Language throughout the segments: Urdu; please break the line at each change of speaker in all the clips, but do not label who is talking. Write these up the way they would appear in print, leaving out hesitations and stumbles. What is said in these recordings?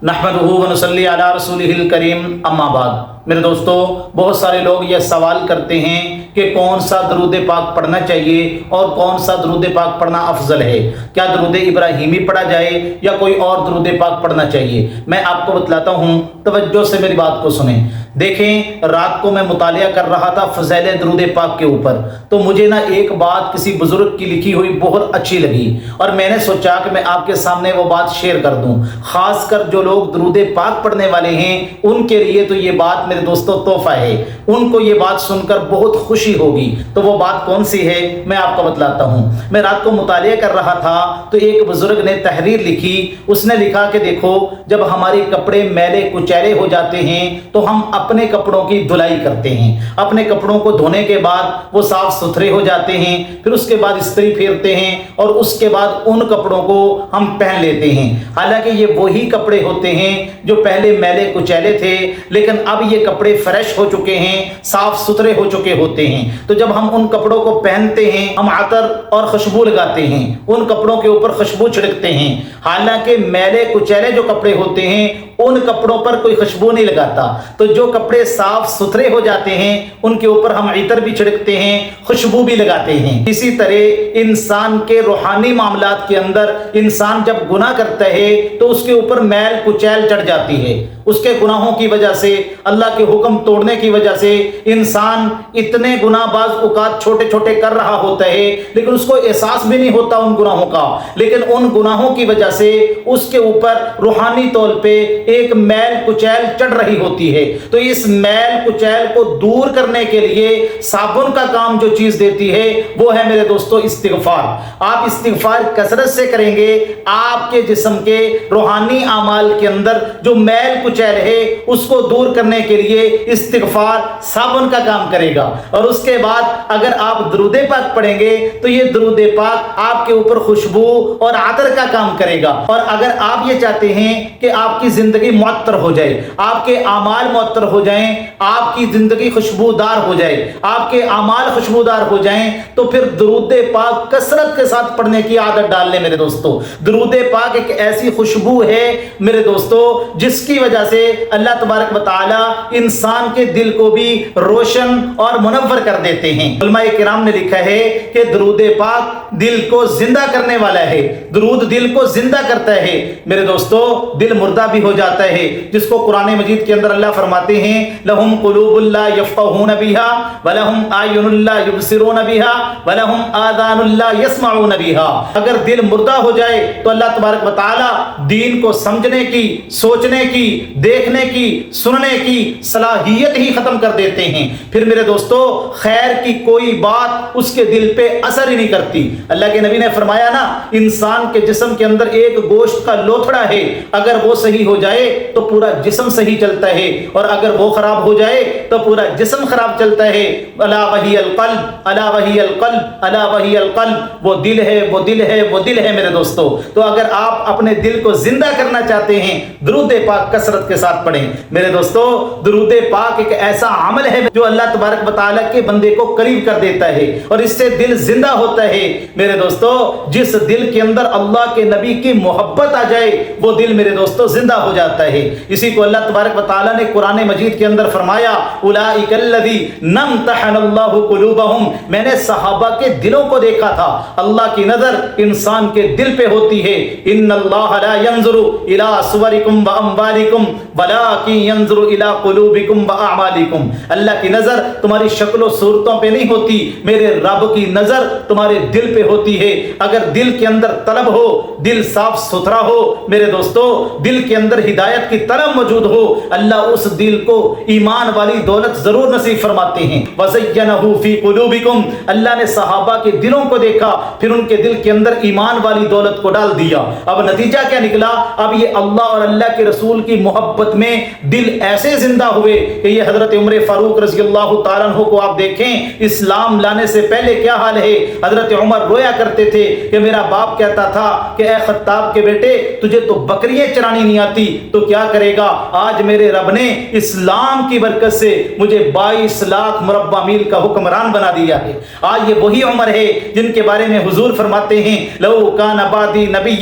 نحمدہ ونصلی علی رسولہ الکریم اما بعد۔ میرے دوستو، بہت سارے لوگ یہ سوال کرتے ہیں کہ کون سا درود پاک پڑھنا چاہیے اور کون سا درود پاک پڑھنا افضل ہے۔ کیا درود ابراہیمی پڑھا جائے یا کوئی اور درود پاک پڑھنا چاہیے؟ میں آپ کو بتلاتا ہوں، توجہ سے میری بات کو سنیں۔ دیکھیں، رات کو میں مطالعہ کر رہا تھا فضائل درود پاک کے اوپر، تو مجھے نا ایک بات کسی بزرگ کی لکھی ہوئی بہت اچھی لگی اور میں نے سوچا کہ میں آپ کے سامنے وہ بات شیئر کر دوں۔ خاص کر جو لوگ درود پاک پڑھنے والے ہیں ان کے لیے تو یہ بات میرے دوستو تحفہ ہے، ان کو یہ بات سن کر بہت خوشی ہوگی۔ تو وہ بات کون سی ہے میں آپ کو بتلاتا ہوں۔ میں رات کو مطالعہ کر رہا تھا تو ایک بزرگ نے تحریر لکھی، اس نے لکھا کہ دیکھو، جب ہمارے کپڑے میلے کچیلے ہو جاتے ہیں تو ہم اپنے کپڑوں کی دھلائی کرتے ہیں۔ اپنے کپڑوں کو دھونے کے بعد وہ صاف ستھرے ہو جاتے ہیں، پھر اس کے بعد استری پھیرتے ہیں اور اس کے بعد ان کپڑوں کو ہم پہن لیتے ہیں۔ حالانکہ یہ وہی کپڑے ہوتے ہیں جو پہلے میلے کچیلے تھے، لیکن اب یہ کپڑے فریش ہو چکے ہیں، صاف ستھرے ہو چکے ہوتے ہیں۔ تو جب ہم ان کپڑوں کو پہنتے ہیں ہم عطر اور خوشبو لگاتے ہیں، ان کپڑوں کے اوپر خوشبو چھڑکتے ہیں۔ حالانکہ میلے کچیلے جو کپڑے ہوتے ہیں ان کپڑوں پر کوئی خوشبو نہیں لگاتا۔ تو جو کپڑے صاف ستھرے ہو جاتے ہیں ان کے اوپر ہم عطر بھی چھڑکتے ہیں، خوشبو بھی لگاتے ہیں۔ اسی طرح انسان کے روحانی معاملات کے اندر انسان جب گناہ کرتا ہے تو اس کے اوپر میل کچیل چڑھ جاتی ہے۔ اس کے گناہوں کی وجہ سے، اللہ کے حکم توڑنے کی وجہ سے انسان اتنے گناہ بعض اوقات چھوٹے چھوٹے کر رہا ہوتا ہے لیکن اس کو احساس بھی نہیں ہوتا ان گناہوں کا، لیکن ان گناہوں کی وجہ سے اس کے اوپر روحانی طور پہ ایک میل کچیل چڑھ رہی ہوتی ہے۔ تو اس میل کچیل کو دور کرنے کے لیے صابن کا کام جو چیز دیتی ہے وہ ہے میرے دوستو استغفار۔ آپ استغفار کثرت سے کریں گے، آپ کے جسم کے روحانی اعمال کے اندر جو میل کچیل ہے اس کو دور کرنے کے لیے استغفار صابن کا کام کرے گا۔ اور اس کے بعد اگر آپ درود پاک پڑھیں گے تو یہ درود پاک آپ کے اوپر خوشبو اور عطر کا کام کرے گا۔ اور اگر آپ یہ چاہتے ہیں کہ آپ کی زندگی معطر ہو جائے، آپ کے اعمال معطر ہو جائیں، آپ کی زندگی خوشبودار ہو جائے، آپ کے اعمال خوشبودار ہو جائیں، تو پھر درود پاک کثرت کے ساتھ پڑھنے کی عادت ڈال لیں میرے دوستو۔ درود پاک ایک ایسی خوشبو ہے میرے دوستو جس کی وجہ سے اللہ تبارک و تعالی انسان کے دل کو بھی روشن اور منور کر دیتے ہیں۔ علماء کرام نے لکھا ہے کہ درود پاک دل کو زندہ کرنے والا ہے، درود دل کو زندہ کرتا ہے میرے دوستو۔ دل مردہ بھی ہو جاتا ہے، جس کو قرآن مجید کے اندر اللہ فرماتے ہیں لہم قلوب لا یفقہون بہا ولہم اعین لا یبصرون بہا ولہم آذان لا یسمعون بہا۔ اگر دل مردہ ہو جائے تو اللہ تبارک و تعالی دین کو سمجھنے کی، سوچنے کی، دیکھنے کی، سننے کی صلاحیت ہی ختم کر دیتے ہیں۔ پھر میرے دوستو خیر کی کوئی بات اس کے دل پہ اثر ہی نہیں کرتی۔ اللہ کے نبی نے فرمایا نا، انسان کے جسم کے اندر ایک گوشت کا لوتھڑا ہے، اگر وہ صحیح ہو جائے تو پورا جسم صحیح چلتا ہے، اور اگر وہ خراب ہو جائے تو پورا جسم خراب چلتا ہے۔ الا وہی القلب، الا وہی القلب، الا وہی القلب، وہ دل ہے، وہ دل ہے، وہ دل ہے میرے دوستو۔ تو اگر آپ اپنے دل کو زندہ کرنا چاہتے ہیں درود پاک کثرت کے ساتھ پڑھیں میرے دوستو۔ درود پاک ایک ایسا عمل ہے جو اللہ تبارک و تعالی کے بندے کو قریب کر دیتا ہے اور اس سے دل زندہ ہوتا ہے میرے دوستو۔ جس دل کے اندر اللہ کے نبی کی محبت آ جائے وہ دل میرے دوستو زندہ ہو جاتا ہے۔ اسی کو اللہ تبارک و تعالی نے قرآن مجید کے اندر فرمایا اولئک الذین امتحن اللہ قلوبہم، میں نے صحابہ کے دلوں کو دیکھا تھا۔ اللہ کی نظر انسان کے دل پہ ہوتی ہے۔ ان اللہ لا ينظر الی صورکم واموالکم ولکن ينظر الی قلوبکم واعمالکم۔ اللہ کی نظر تمہاری شکل و صورتوں پہ نہیں ہوتی، میرے رب کی نظر تمہارے دل پہ ہوتی ہے۔ اگر دل کے اندر طلب ہو، دل صاف ستھرا ہو میرے دوستو، دل کے اندر ہدایت کی طلب موجود ہو، اللہ اس دل کو ایمان والی دولت ضرور نصیب فرماتے ہیں۔ وَزَيَّنَهُ فِي قُلُوبِكُمْ، اللہ نے صحابہ کے دلوں کو دیکھا، پھر ان کے دل کے اندر ایمان والی دولت کو ڈال دیا۔ اب نتیجہ کیا نکلا؟ اب یہ اللہ اور اللہ کے رسول کی محبت میں دل ایسے زندہ ہوئے کہ یہ حضرت عمر فاروق رضی اللہ تعالیٰ عنہ کو آپ دیکھیں، اسلام لانے سے پہلے کیا حال ہے۔ حضرت عمر رویا کرتے تھے کہ میرا باپ کہتا تھا کہ اے خطاب کے بیٹے، تجھے تو بکریاں چرانی نہیں آتی تو کیا کرے گا؟ آج میرے رب نے اسلام کی برکت سے مجھے 22 لاکھ مربع میل کا حکمران بنا دیا ہے۔ آج یہ وہی عمر ہے جن کے بارے میں حضور فرماتے ہیں لو کان بعدی نبی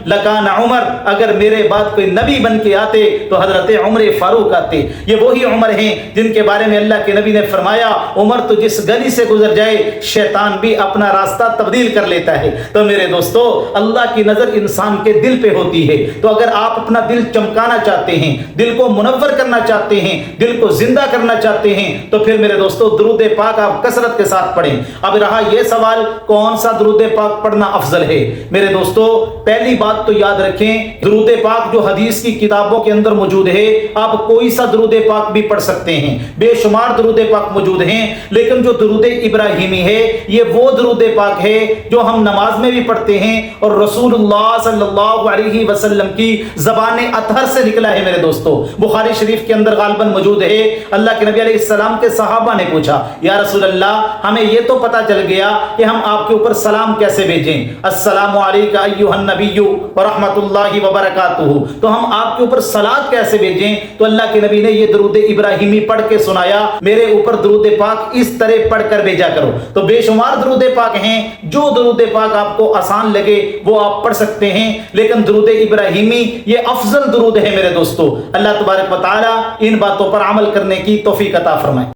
لکان عمر، اگر میرے بعد کوئی نبی بن کے آتے تو حضرت عمر فاروق آتے۔ یہ وہی عمر ہیں جن کے بارے میں اللہ کے نبی نے فرمایا عمر تو جس گلی سے گزر جائے شیطان بھی اپنا راستہ تبدیل کر لیتا ہے۔ تو میرے دوستو، اللہ کی نظر انسان کے دل پہ ہوتی ہے، تو اگر آپ اپنا دل چمکانا چاہتے ہیں، دل کو منور کرنا چاہتے ہیں، دل کو زندہ کرنا چاہتے ہیں، تو پھر میرے دوستو درود پاک آپ کثرت کے ساتھ پڑھیں۔ اب رہا یہ سوال کون سا درود پاک پڑھنا افضل ہے؟ میرے دوستو، پہلی بات تو یاد رکھیں درود پاک جو حدیث کی کتابوں کے اندر موجود ہے، آپ کوئی سا درود پاک بھی پڑھ سکتے ہیں، بے شمار درود پاک موجود ہیں، لیکن جو درود ابراہیمی ہے یہ وہ درود پاک ہے جو ہم نماز میں بھی پڑھتے ہیں اور رسول اللہ صلی اللہ علیہ وسلم کی زبان اطہر سے نکلا ہے۔ میرے دوستو، بخاری شریف کے اندر غالباً موجود ہے، اللہ کے نبی علیہ السلام کے صحابہ نے پوچھا یا رسول اللہ ہمیں یہ تو پتا چل گیا کہ ہم آپ کے اوپر سلام کیسے بھیجیں، السلام علیکم ایھا النبی ورحمۃ اللہ وبرکاتہ، تو ہم آپ کے اوپر صلوات کیسے بھیجیں؟ تو اللہ کے نبی نے یہ درود ابراہیمی پڑھ کے سنایا، میرے اوپر درود پاک اس طرح پڑھ کر بھیجا کرو۔ تو بے شمار درود پاک ہیں، جو درود پاک آپ کو آسان لگے وہ آپ پڑھ سکتے ہیں، لیکن درود ابراہیمی یہ افضل درود ہے۔ میرے دوستو، اللہ تبارک و تعالی ان باتوں پر عمل کرنے کی توفیق عطا فرمائے۔